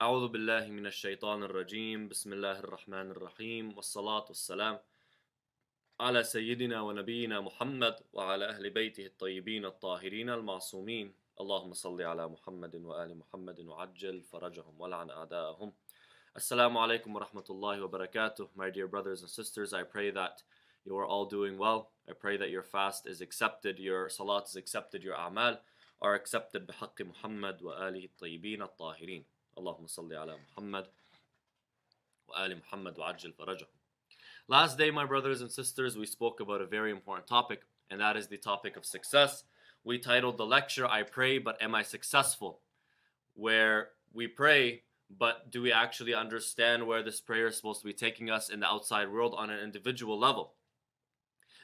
أعوذ بالله من الشيطان الرجيم بسم الله الرحمن الرحيم والصلاة والسلام على سيدنا ونبينا محمد وعلى أهل بيته الطيبين الطاهرين المعصومين اللهم صل على محمد وآل محمد وعجل فرجهم ولعن أعداءهم. Assalamu alaikum wa rahmatullahi wa barakatuh. My dear brothers and sisters, I pray that you are all doing well. I pray that your fast is accepted, your salat is accepted, your a'mal are accepted بحق محمد وآله الطيبين الطاهرين. اللهم صل على محمد وآل محمد وعجل فرجهم. Last day, my brothers and sisters, we spoke about a very important topic, and that is the topic of success. We titled the lecture, I pray, but am I successful? Where we pray, but do we actually understand where this prayer is supposed to be taking us in the outside world on an individual level?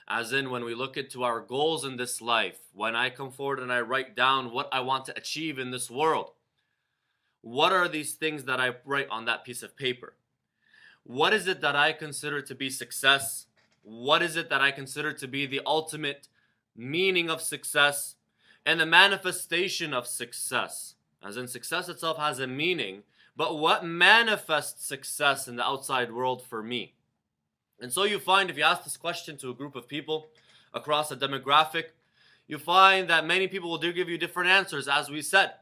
As in, when we look into our goals in this life, when I come forward and I write down what I want to achieve in this world, what are these things that I write on that piece of paper? What is it that I consider to be success? What is it that I consider to be the ultimate meaning of success and the manifestation of success? As in, success itself has a meaning, but what manifests success in the outside world for me? And so you find, if you ask this question to a group of people across a demographic, you find that many people will give you different answers, as we said.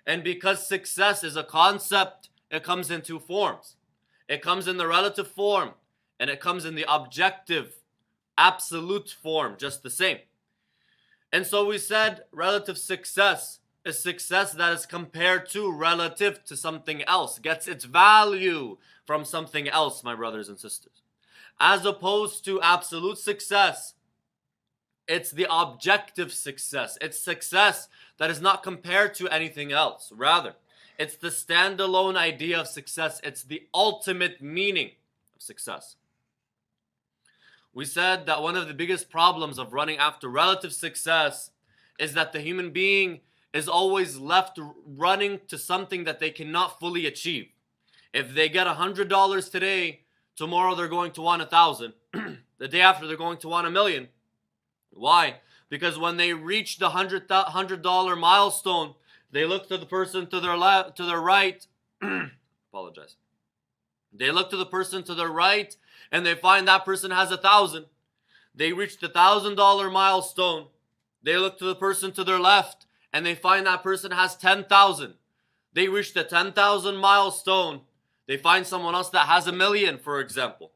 And because success is a concept, it comes in two forms. It comes in the relative form, and it comes in the objective, absolute form, just the same. And so we said relative success is success that is compared to, relative to something else, gets its value from something else, my brothers and sisters. As opposed to absolute success, it's the objective success. It's success that is not compared to anything else. Rather, it's the standalone idea of success. It's the ultimate meaning of success. We said that one of the biggest problems of running after relative success is that the human being is always left running to something that they cannot fully achieve. If they get $100 today, tomorrow they're going to want 1,000. The day after they're going to want 1,000,000. Why? Because when they reach the $100 milestone, they look to the person to their left, to their right. Apologize. They look to the person to their right, and they find that person has 1,000. They reach the $1,000 milestone. They look to the person to their left, and they find that person has 10,000. They reach the 10,000 milestone. They find someone else that has 1,000,000, for example.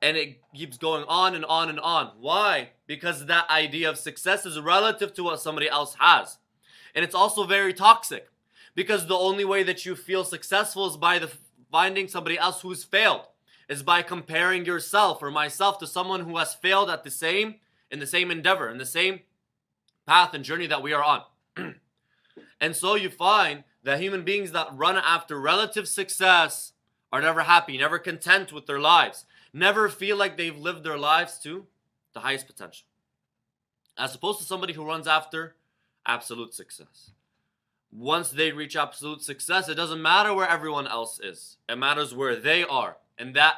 And it keeps going on and on and on. Why? Because that idea of success is relative to what somebody else has. And it's also very toxic. Because the only way that you feel successful is by finding somebody else who's failed. Is by comparing yourself or myself to someone who has failed at in the same endeavor, in the same path and journey that we are on. And so you find that human beings that run after relative success are never happy, never content with their lives, never feel like they've lived their lives to the highest potential. As opposed to somebody who runs after absolute success. Once they reach absolute success, it doesn't matter where everyone else is. It matters where they are. And that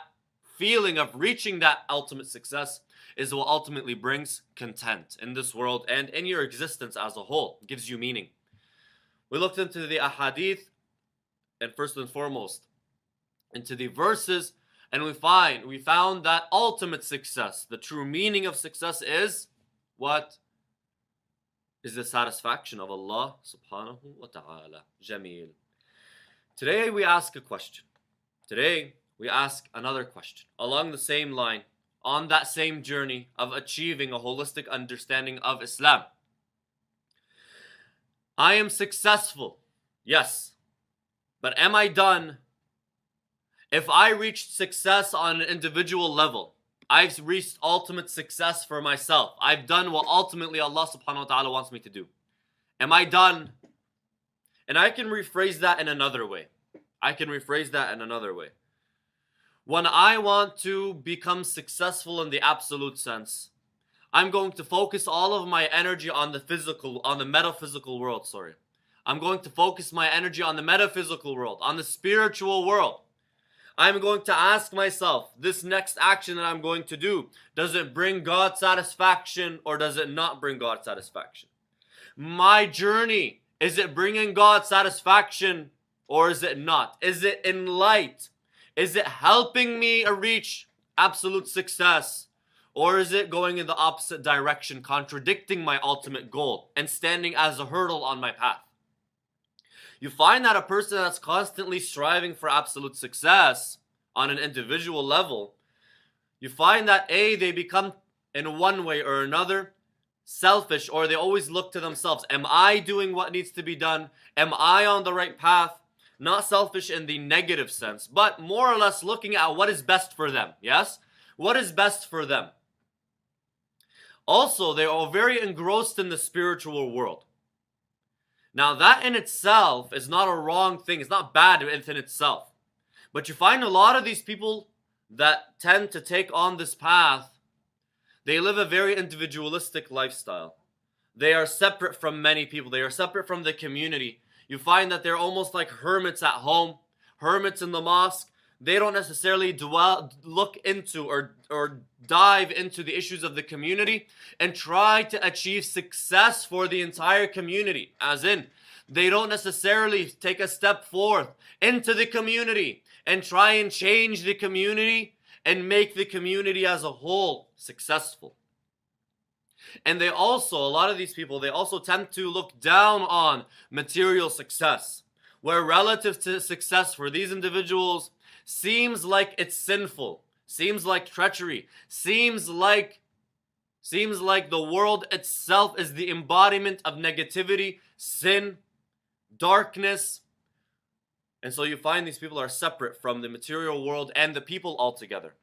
feeling of reaching that ultimate success is what ultimately brings content in this world and in your existence as a whole. It gives you meaning. We looked into the ahadith, and first and foremost, into the verses, and we found that ultimate success, the true meaning of success is what? Is the satisfaction of Allah subhanahu wa ta'ala. Jameel. Today we ask a question. Today we ask another question along the same line, on that same journey of achieving a holistic understanding of Islam. I am successful, yes, but am I done? If I reached success on an individual level, I've reached ultimate success for myself. I've done what ultimately Allah subhanahu wa ta'ala wants me to do. Am I done? And I can rephrase that in another way. When I want to become successful in the absolute sense, I'm going to focus all of my energy on the metaphysical world, I'm going to focus my energy on the metaphysical world, on the spiritual world. I'm going to ask myself, this next action that I'm going to do, does it bring God satisfaction or does it not bring God satisfaction? My journey, is it bringing God satisfaction or is it not? Is it in light? Is it helping me reach absolute success? Or is it going in the opposite direction, contradicting my ultimate goal and standing as a hurdle on my path? You find that a person that's constantly striving for absolute success on an individual level, you find that they become in one way or another selfish, or they always look to themselves. Am I doing what needs to be done? Am I on the right path? Not selfish in the negative sense, but more or less looking at what is best for them. Yes? What is best for them? Also, they are very engrossed in the spiritual world. Now, that in itself is not a wrong thing. It's not bad in itself. But you find a lot of these people that tend to take on this path, they live a very individualistic lifestyle. They are separate from many people. They are separate from the community. You find that they're almost like hermits at home, hermits in the mosque. They don't necessarily look into or dive into the issues of the community and try to achieve success for the entire community. As in, they don't necessarily take a step forth into the community and try and change the community and make the community as a whole successful. And they also, a lot of these people, they also tend to look down on material success, where relative to success for these individuals seems like it's sinful, seems like treachery, seems like the world itself is the embodiment of negativity, sin, darkness. And so you find these people are separate from the material world and the people altogether.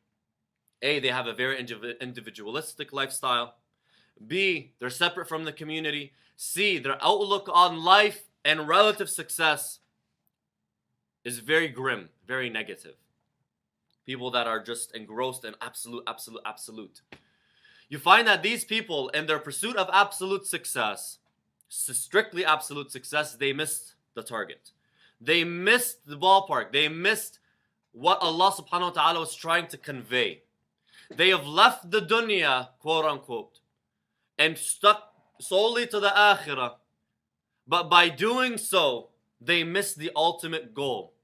A, they have a very individualistic lifestyle. B, they're separate from the community. C, their outlook on life and relative success is very grim, very negative. People that are just engrossed in absolute. You find that these people, in their pursuit of absolute success, strictly absolute success, they missed the target. They missed the ballpark. They missed what Allah subhanahu wa ta'ala was trying to convey. They have left the dunya, quote unquote, and stuck solely to the akhirah. But by doing so, they missed the ultimate goal.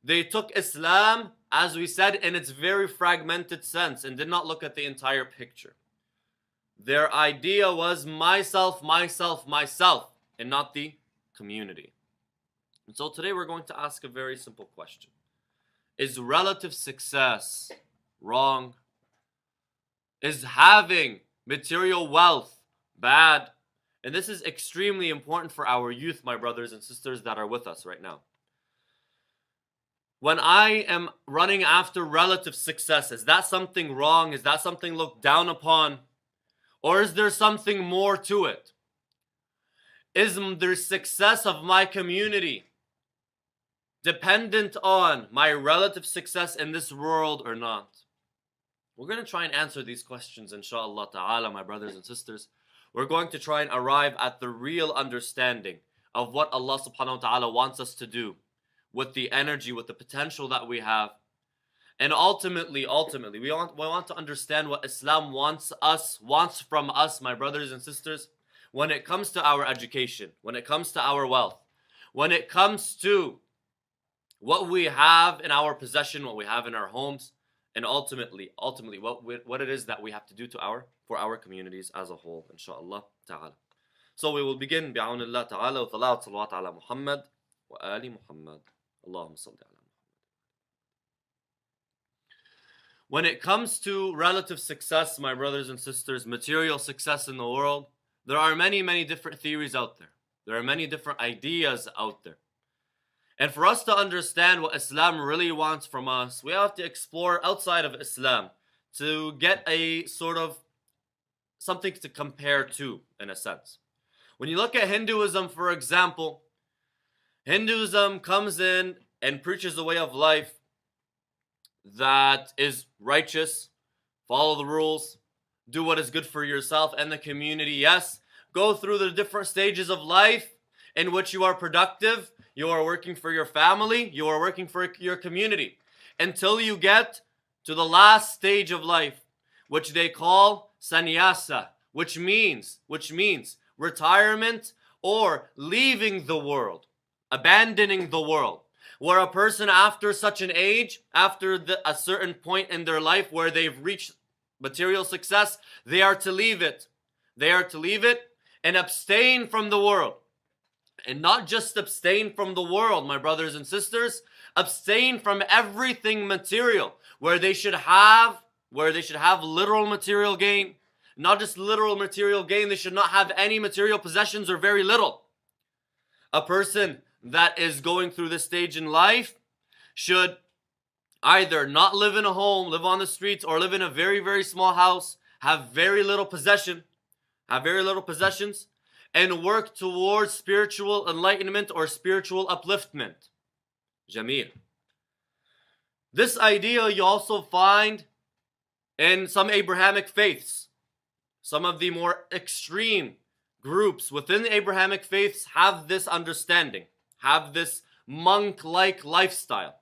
They took Islam, as we said, in its very fragmented sense and did not look at the entire picture. Their idea was myself, and not the community. And so today we're going to ask a very simple question. Is relative success wrong? Is having material wealth bad? And this is extremely important for our youth, my brothers and sisters that are with us right now. When I am running after relative success, is that something wrong? Is that something looked down upon? Or is there something more to it? Is the success of my community dependent on my relative success in this world or not? We're going to try and answer these questions, inshallah ta'ala, my brothers and sisters. We're going to try and arrive at the real understanding of what Allah subhanahu wa ta'ala wants us to do with the energy, with the potential that we have. And ultimately, we want to understand what Islam wants from us, my brothers and sisters, when it comes to our education, when it comes to our wealth, when it comes to what we have in our possession, what we have in our homes, and ultimately, what it is that we have to do for our communities as a whole, inshallah ta'ala. So we will begin bi'awnillah ta'ala with salawat ala Muhammad wa ali Muhammad. Allahumma salli ala Muhammad. When it comes to relative success, my brothers and sisters, material success in the world, there are many, many different theories out there. There are many different ideas out there. And for us to understand what Islam really wants from us, we have to explore outside of Islam to get a sort of something to compare to, in a sense. When you look at Hinduism, for example, Hinduism comes in and preaches a way of life that is righteous, follow the rules, do what is good for yourself and the community. Yes, go through the different stages of life in which you are productive, you are working for your family, you are working for your community, until you get to the last stage of life, which they call sannyasa, which means retirement or leaving the world, abandoning the world. where a person after such an age, after a certain point in their life where they've reached material success, they are to leave it. They are to leave it and abstain from the world. And not just abstain from the world, my brothers and sisters, abstain from everything material, where they should have literal material gain. Not just literal material gain, they should not have any material possessions or very little. A person that is going through this stage in life should either not live in a home, live on the streets, or live in a very, very small house, have very little possessions, and work towards spiritual enlightenment or spiritual upliftment. Jameel. This idea you also find in some Abrahamic faiths. Some of the more extreme groups within the Abrahamic faiths have this understanding, have this monk-like lifestyle.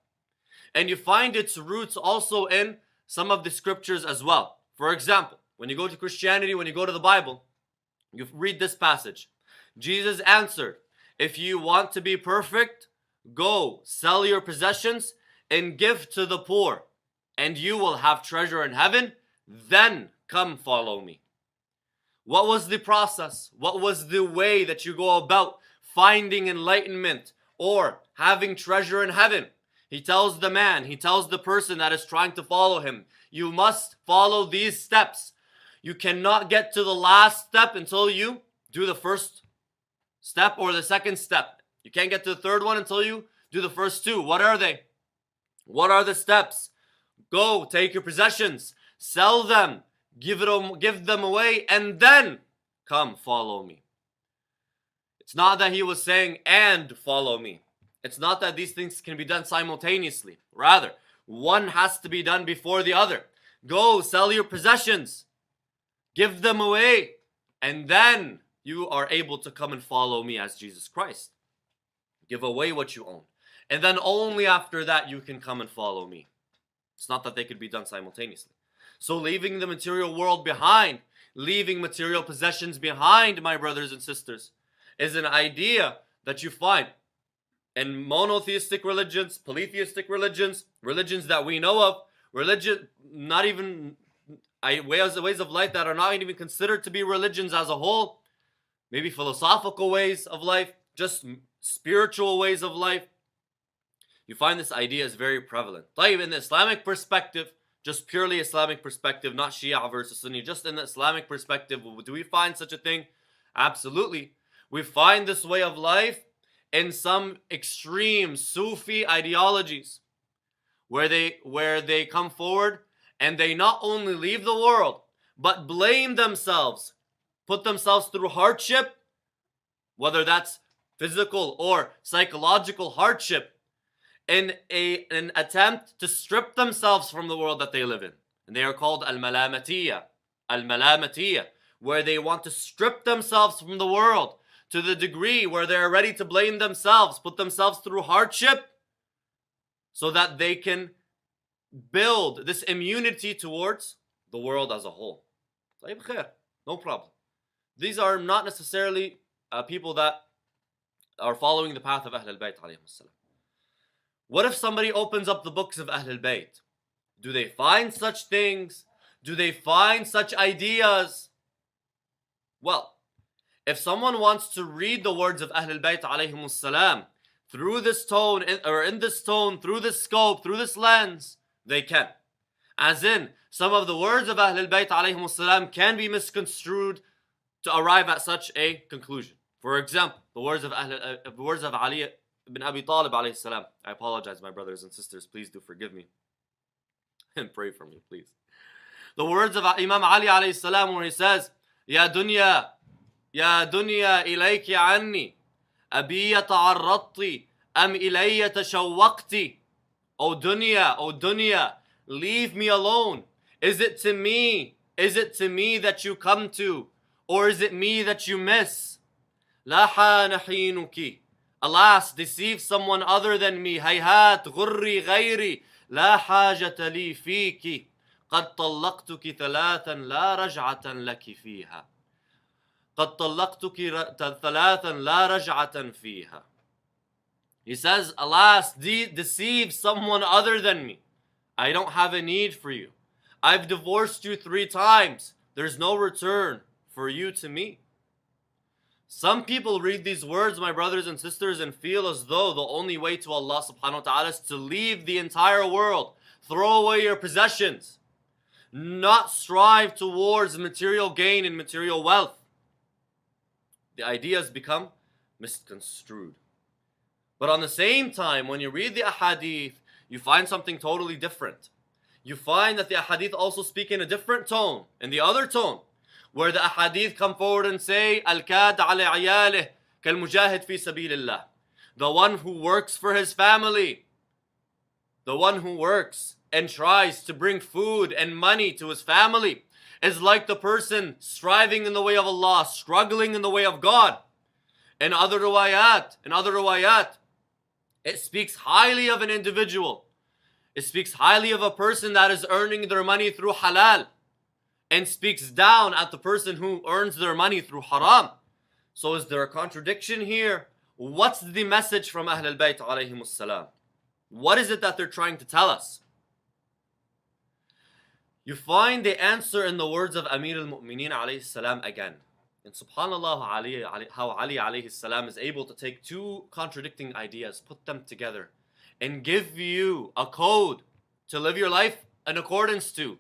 And you find its roots also in some of the scriptures as well. For example, when you go to Christianity, when you go to the Bible, you read this passage. Jesus answered, "If you want to be perfect, go sell your possessions and give to the poor, and you will have treasure in heaven. Then come follow me." What was the process? What was the way that you go about finding enlightenment or having treasure in heaven? He tells the person that is trying to follow him, you must follow these steps. You cannot get to the last step until you do the first step or the second step. You can't get to the third one until you do the first two. What are they? What are the steps? Go, take your possessions, sell them, give them away, and then come follow me. It's not that he was saying, and follow me. It's not that these things can be done simultaneously. Rather, one has to be done before the other. Go, sell your possessions, give them away, and then you are able to come and follow me as Jesus Christ. Give away what you own. And then only after that you can come and follow me. It's not that they could be done simultaneously. So leaving the material world behind, leaving material possessions behind, my brothers and sisters, is an idea that you find in monotheistic religions, polytheistic religions, religions that we know of, not even ways of life that are not even considered to be religions as a whole, maybe philosophical ways of life, just spiritual ways of life. You find this idea is very prevalent. In the Islamic perspective, just purely Islamic perspective, not Shia versus Sunni, just in the Islamic perspective, do we find such a thing? Absolutely. We find this way of life in some extreme Sufi ideologies where they come forward and they not only leave the world, but blame themselves, put themselves through hardship, whether that's physical or psychological hardship, in an attempt to strip themselves from the world that they live in. And they are called al-malamatiyya, where they want to strip themselves from the world to the degree where they are ready to blame themselves, put themselves through hardship, so that they can build this immunity towards the world as a whole. No problem. These are not necessarily people that are following the path of Ahlul Bayt alayhim salam. What if somebody opens up the books of Ahlul Bayt? Do they find such things? Do they find such ideas? Well, if someone wants to read the words of Ahlul Bayt alayhim salam through this tone, in this tone, through this scope, through this lens, they can. As in, some of the words of Ahlul Bayt alayhim salam can be misconstrued to arrive at such a conclusion. For example, the words of Ali ibn Abi Talib alayhi salam. I apologize, my brothers and sisters. Please do forgive me. And pray for me, please. The words of Imam Ali alayhi salam, where he says, Ya dunya ilayki anni, abiyya ta'arradti, am ilayya tashawwaqti. O dunya, leave me alone. Is it to me that you come to, or is it me that you miss? La hanahinuki. Alas, deceive someone other than me. Hayhat ghurri ghayri. La hajata li fiki. قد طلقتك ثلاثا لا رجعة لك فيها. قد طلقتك ثلاثا لا رجعة فيها. He says, alas, deceive someone other than me. I don't have a need for you. I've divorced you 3 times. There's no return for you to me. Some people read these words, my brothers and sisters, and feel as though the only way to Allah subhanahu wa ta'ala is to leave the entire world, throw away your possessions, not strive towards material gain and material wealth. The ideas become misconstrued. But on the same time, when you read the ahadith, you find something totally different. You find that the ahadith also speak in a different tone, in the other tone, where the ahadith come forward and say, Al-kad ala ayalih kal-mujahid fi sabilillah. The one who works for his family, the one who works and tries to bring food and money to his family, is like the person striving in the way of Allah, struggling in the way of God. In other riwayat, it speaks highly of an individual. It speaks highly of a person that is earning their money through halal, and speaks down at the person who earns their money through haram. So is there a contradiction here? What's the message from Ahl al-Bayt alayhimus salam? What is it that they're trying to tell us? You find the answer in the words of Amir al-Mu'mineen alayhi salam again. And subhanallah, how Ali alayhi salam is able to take 2 contradicting ideas, put them together, and give you a code to live your life in accordance to,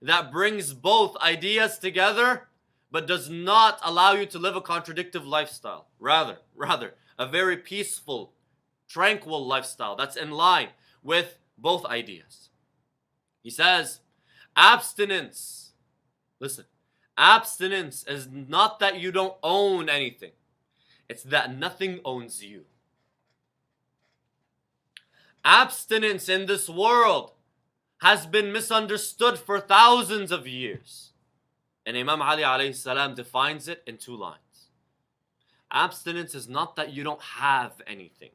that brings both ideas together, but does not allow you to live a contradictive lifestyle. Rather, a very peaceful, tranquil lifestyle that's in line with both ideas. He says, abstinence. Listen, abstinence is not that you don't own anything. It's that nothing owns you. Abstinence in this world has been misunderstood for thousands of years. And Imam Ali alayhi salam defines it in 2 lines. Abstinence is not that you don't have anything.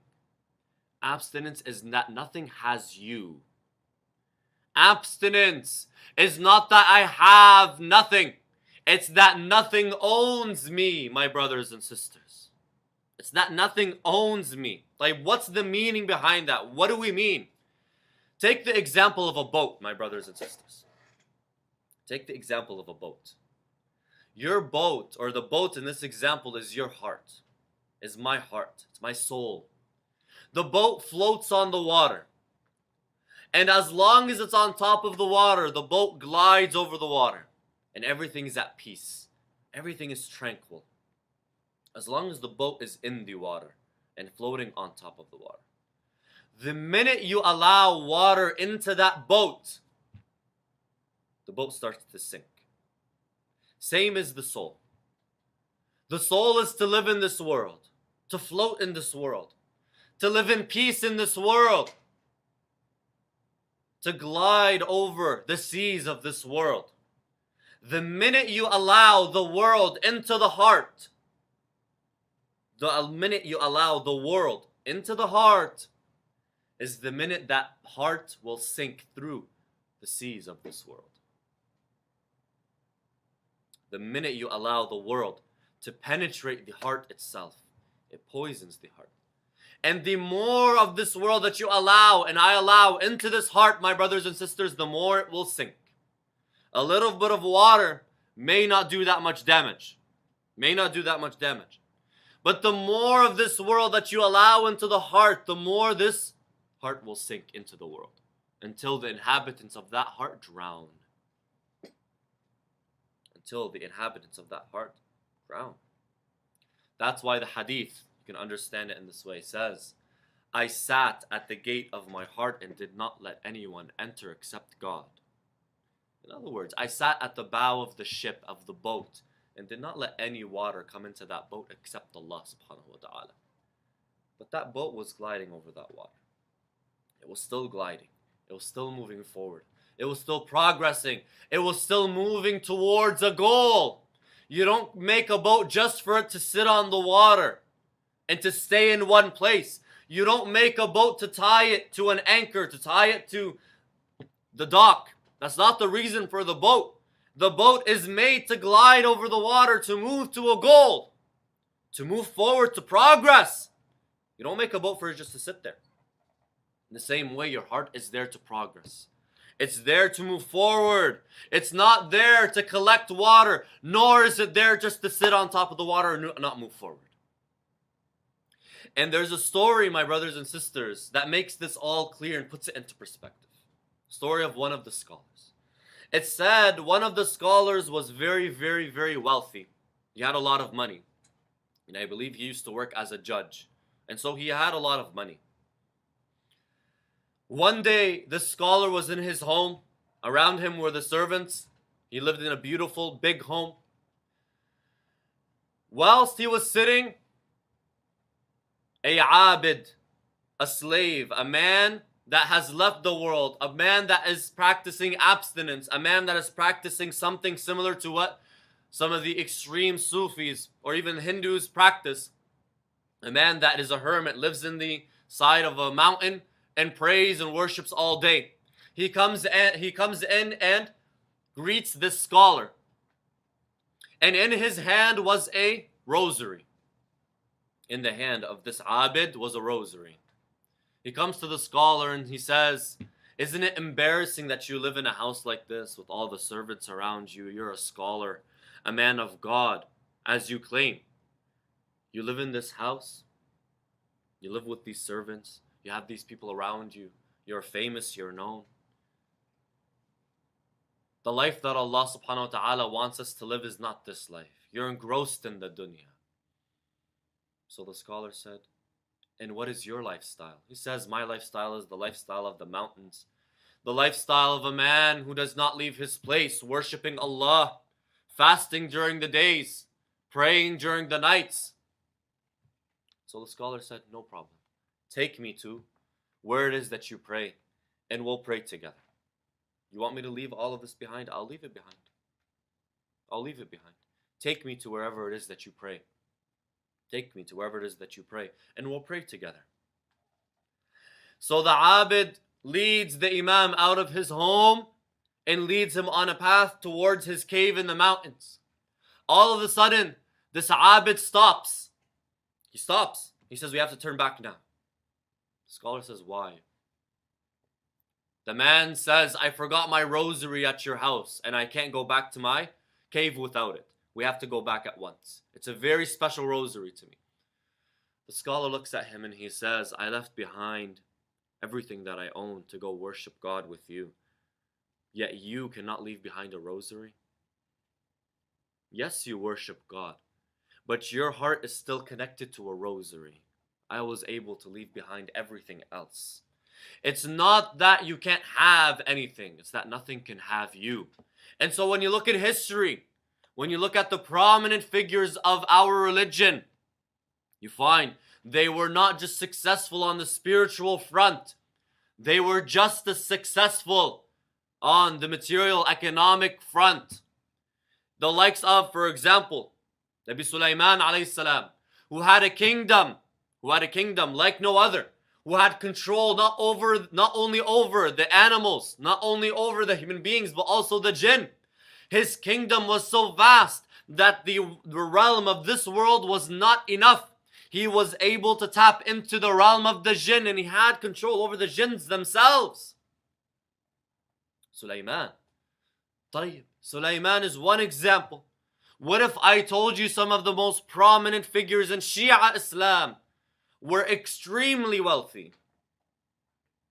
Abstinence is that nothing has you. Abstinence is not that I have nothing. It's that nothing owns me, my brothers and sisters. It's that nothing owns me. Like, what's the meaning behind that? What do we mean? Take the example of a boat, my brothers and sisters. Take the example of a boat. Your boat, or the boat in this example, is your heart. Is my heart. It's my soul. The boat floats on the water. And as long as it's on top of the water, the boat glides over the water. And everything is at peace. Everything is tranquil. As long as the boat is in the water and floating on top of the water. The minute you allow water into that boat, the boat starts to sink. Same as the soul. The soul is to live in this world, to float in this world, to live in peace in this world, to glide over the seas of this world. The minute you allow the world into the heart, the minute you allow the world into the heart, is the minute that heart will sink through the seas of this world. The minute you allow the world to penetrate the heart itself, it poisons the heart. And the more of this world that you allow and I allow into this heart, my brothers and sisters, the more it will sink. A little bit of water may not do that much damage. But the more of this world that you allow into the heart, the more this heart will sink into the world, until the inhabitants of that heart drown. That's why the hadith, you can understand it in this way, says, I sat at the gate of my heart and did not let anyone enter except God. In other words, I sat at the bow of the ship, of the boat, and did not let any water come into that boat except Allah subhanahu wa ta'ala. But that boat was gliding over that water. It was still gliding. It was still moving forward. It was still progressing. It was still moving towards a goal. You don't make a boat just for it to sit on the water and to stay in one place. You don't make a boat to tie it to an anchor, to tie it to the dock. That's not the reason for the boat. The boat is made to glide over the water, to move to a goal, to move forward, to progress. You don't make a boat for it just to sit there. In the same way, your heart is there to progress. It's there to move forward. It's not there to collect water, nor is it there just to sit on top of the water and not move forward. And there's a story, my brothers and sisters, that makes this all clear and puts it into perspective. Story of one of the scholars. It said one of the scholars was very, very, very wealthy. He had a lot of money. And I believe he used to work as a judge. And so he had a lot of money. One day, this scholar was in his home. Around him were the servants. He lived in a beautiful, big home. Whilst he was sitting, a abid, a slave, a man that has left the world, a man that is practicing abstinence, a man that is practicing something similar to what some of the extreme Sufis or even Hindus practice. A man that is a hermit, lives in the side of a mountain and prays and worships all day. He comes in and greets this scholar. And in his hand was a rosary. In the hand of this abid was a rosary. He comes to the scholar and he says, "Isn't it embarrassing that you live in a house like this with all the servants around you? You're a scholar, a man of God, as you claim. You live in this house. You live with these servants. You have these people around you. You're famous, you're known. The life that Allah subhanahu wa ta'ala wants us to live is not this life. You're engrossed in the dunya." So the scholar said, "And what is your lifestyle?" He says, "My lifestyle is the lifestyle of the mountains. The lifestyle of a man who does not leave his place, worshipping Allah, fasting during the days, praying during the nights." So the scholar said, "No problem. Take me to where it is that you pray, and we'll pray together. You want me to leave all of this behind? I'll leave it behind. I'll leave it behind. Take me to wherever it is that you pray. Take me to wherever it is that you pray, and we'll pray together." So the abid leads the imam out of his home and leads him on a path towards his cave in the mountains. All of a sudden, this abid stops. He stops. He says, "We have to turn back now." The scholar says, "Why?" The man says, "I forgot my rosary at your house and I can't go back to my cave without it. We have to go back at once. It's a very special rosary to me." The scholar looks at him and he says, "I left behind everything that I own to go worship God with you. Yet you cannot leave behind a rosary. Yes, you worship God, but your heart is still connected to a rosary. I was able to leave behind everything else. It's not that you can't have anything. It's that nothing can have you." And so when you look at history, when you look at the prominent figures of our religion, you find they were not just successful on the spiritual front. They were just as successful on the material economic front. The likes of, for example, Nabi Sulaiman alayhi salam, who had a kingdom like no other, who had control not only over the animals, not only over the human beings, but also the jinn. His kingdom was so vast that the realm of this world was not enough. He was able to tap into the realm of the jinn, and he had control over the jinns themselves. Sulaiman. Sulaiman is one example. What if I told you some of the most prominent figures in Shia Islam were extremely wealthy?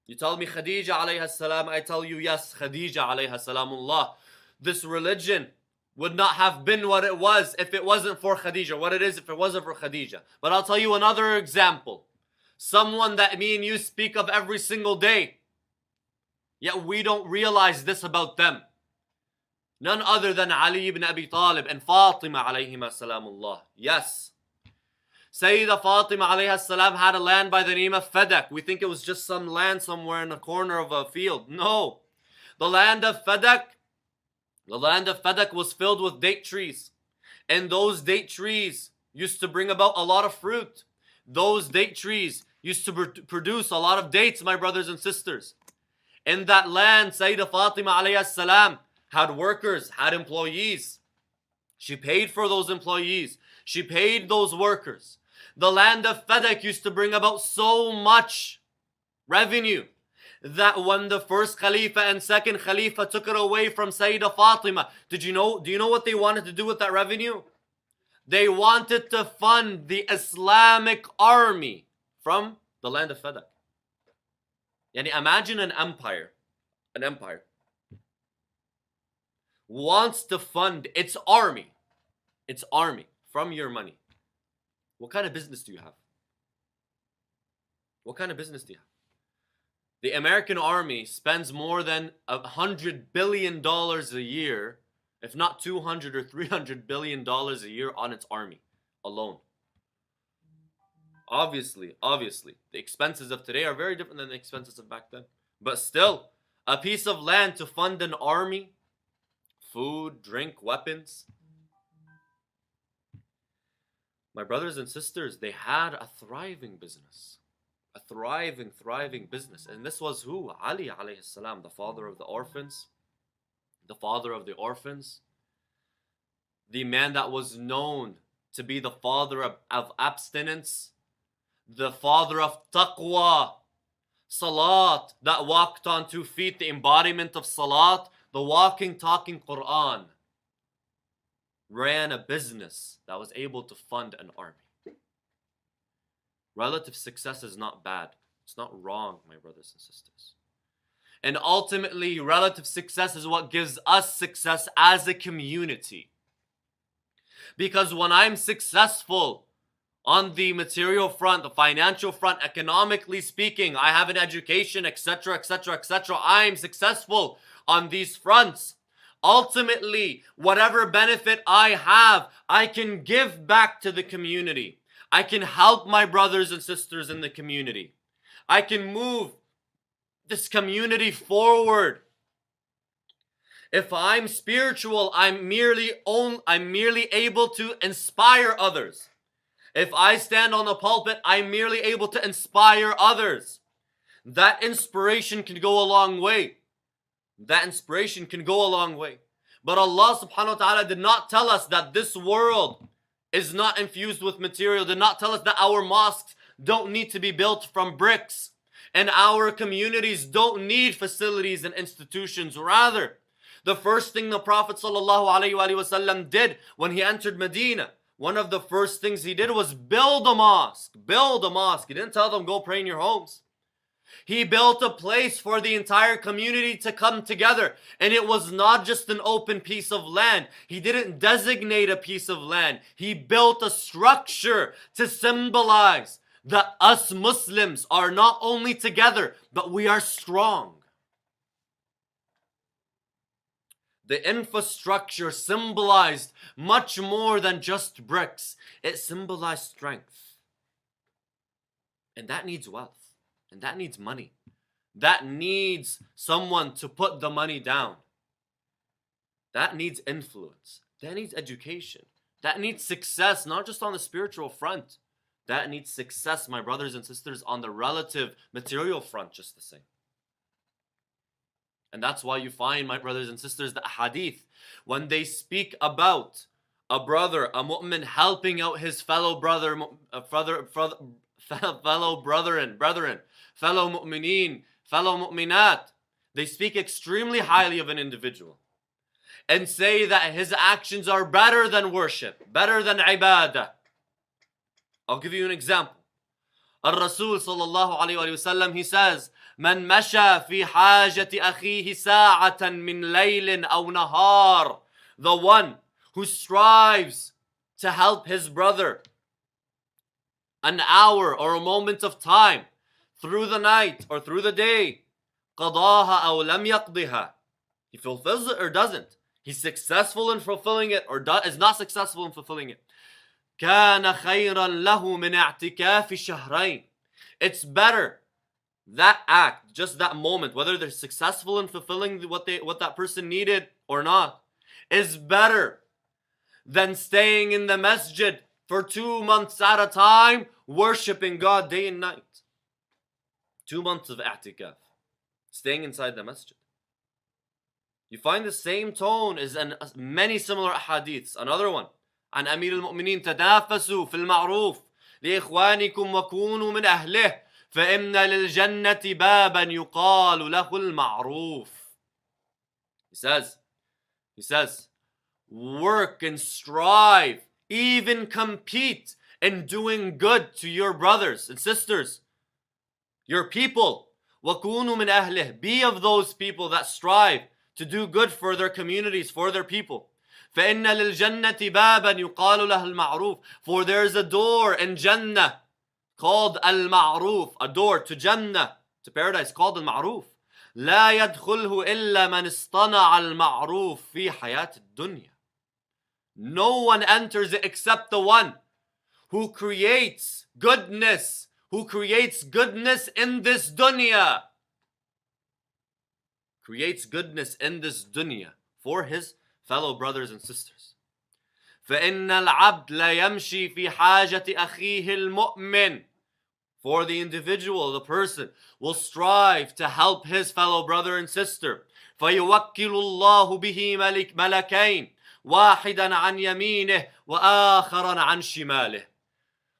You tell me Khadija alayha salam, I tell you yes, Khadija alayha salamullah. This religion would not have been what it was if it wasn't for Khadija, what it is if it wasn't for Khadija. But I'll tell you another example. Someone that me and you speak of every single day, yet we don't realize this about them. None other than Ali ibn Abi Talib and Fatima alayhima salamullah. Yes. Sayyida Fatima alayha salam had a land by the name of Fadak. We think it was just some land somewhere in a corner of a field. No. The land of Fadak was filled with date trees. And those date trees used to bring about a lot of fruit. Those date trees used to produce a lot of dates, my brothers and sisters. In that land, Sayyida Fatima alayhi salam had workers, had employees. She paid for those employees. She paid those workers. The land of Fadak used to bring about so much revenue that when the first Khalifa and second Khalifa took it away from Sayyidah Fatima, do you know what they wanted to do with that revenue? They wanted to fund the Islamic army from the land of Fadak. Yani imagine an empire wants to fund its army from your money. What kind of business do you have? What kind of business do you have? The American army spends more than $100 billion a year, if not 200 or 300 billion dollars a year on its army alone. Obviously, the expenses of today are very different than the expenses of back then. But still, a piece of land to fund an army, food, drink, weapons. My brothers and sisters, they had a thriving business. A thriving business. And this was who? Ali alayhi salam, the father of the orphans. The father of the orphans. The man that was known to be the father of abstinence. The father of taqwa. Salat, that walked on 2 feet, the embodiment of salat. The walking, talking Quran. Ran a business that was able to fund an army. Relative success is not bad. It's not wrong, my brothers and sisters. And ultimately, relative success is what gives us success as a community. Because when I'm successful on the material front, the financial front, economically speaking, I have an education, etc., etc., etc., I'm successful on these fronts. Ultimately, whatever benefit I have, I can give back to the community. I can help my brothers and sisters in the community. I can move this community forward. If I'm spiritual, I'm merely able to inspire others. If I stand on the pulpit, I'm merely able to inspire others. That inspiration can go a long way. But Allah subhanahu wa ta'ala did not tell us that this world is not infused with material, did not tell us that our mosques don't need to be built from bricks and our communities don't need facilities and institutions. Rather, the first thing the Prophet ﷺ did when he entered Medina, one of the first things he did was build a mosque. He didn't tell them go pray in your homes. He built a place for the entire community to come together. And it was not just an open piece of land. He didn't designate a piece of land. He built a structure to symbolize that us Muslims are not only together, but we are strong. The infrastructure symbolized much more than just bricks. It symbolized strength. And that needs wealth. And that needs money. That needs someone to put the money down. That needs influence. That needs education. That needs success, not just on the spiritual front. That needs success, my brothers and sisters, on the relative material front just the same. And that's why you find, my brothers and sisters, the hadith, when they speak about a brother, a mu'min helping out his fellow brother, fellow brethren, fellow mu'mineen, fellow mu'minat, they speak extremely highly of an individual and say that his actions are better than worship, better than ibadah. I'll give you an example. Al-Rasul sallallahu alayhi wa sallam, he says, من مشى في حاجة أخيه ساعة من ليل أو نهار. The one who strives to help his brother an hour or a moment of time through the night or through the day, قضاها أو لم يقضها. He fulfills it or doesn't. He's successful in fulfilling it or is not successful in fulfilling it. كان خيرا له من اعتكاف شهرين. It's better, that act, just that moment, whether they're successful in fulfilling what that person needed or not, is better than staying in the masjid for 2 months at a time, worshiping God day and night. 2 months of i'tikaf, staying inside the masjid. You find the same tone as in many similar hadiths. Another one, عن أمير المؤمنين تنافسوا في المعروف لإخوانكم وكونوا من أهله فإن للجنة بابا يقال له المعروف. He says, work and strive, even compete in doing good to your brothers and sisters, your people. وَكُونُوا مِنْ أَهْلِهِ. Be of those people that strive to do good for their communities, for their people. فَإِنَّ لِلْجَنَّةِ بَابًا يُقَالُ لَهُ الْمَعْرُوفِ. For there is a door in Jannah called Al-Ma'ruf, a door to Jannah, to paradise, called Al-Ma'ruf. لا يدخله إلا من اصطنع المعروف في حياة الدنيا. No one enters it except the one who creates goodness, in this dunya. Creates goodness in this dunya for his fellow brothers and sisters. فإن العبد لا يمشي في حاجة أخيه المؤمن. For the individual, the person, will strive to help his fellow brother and sister. فيوكل الله به ملكين واحدا عن يمينه وآخرا عن شماله.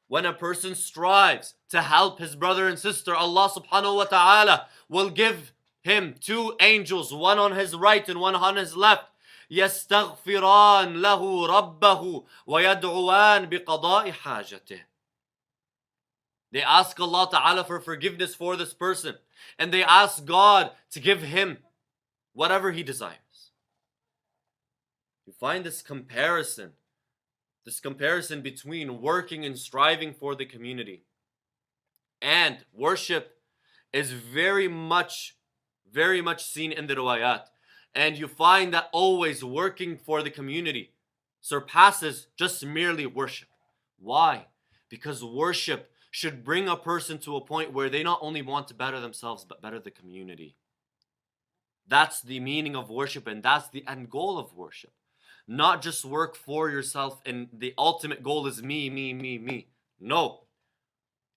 When a person strives to help his brother and sister, Allah subhanahu wa ta'ala will give him two angels, one on his right and one on his left. يستغفران له ربه ويدعوان بقضاء حاجته. They ask Allah Ta'ala for forgiveness for this person, and they ask God to give him whatever he desires. You find this comparison between working and striving for the community and worship is very much seen in the riwayat. And you find that always working for the community surpasses just merely worship. Why? Because worship should bring a person to a point where they not only want to better themselves, but better the community. That's the meaning of worship, and that's the end goal of worship. Not just work for yourself and the ultimate goal is me. No.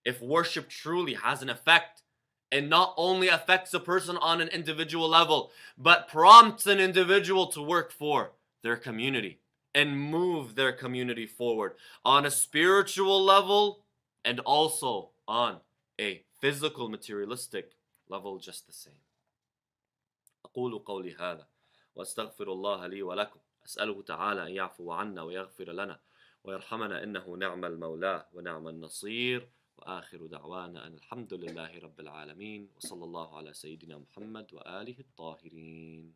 If worship truly has an effect, it not only affects a person on an individual level, but prompts an individual to work for their community and move their community forward on a spiritual level and also on a physical, materialistic level just the same. أقول قولي هذا وأستغفر الله لي ولكم أسأله تعالى أن يعفو عنا ويغفر لنا ويرحمنا إنه نعم المولى ونعم النصير وآخر دعوانا أن الحمد لله رب العالمين وصلى الله على سيدنا محمد وآله الطاهرين.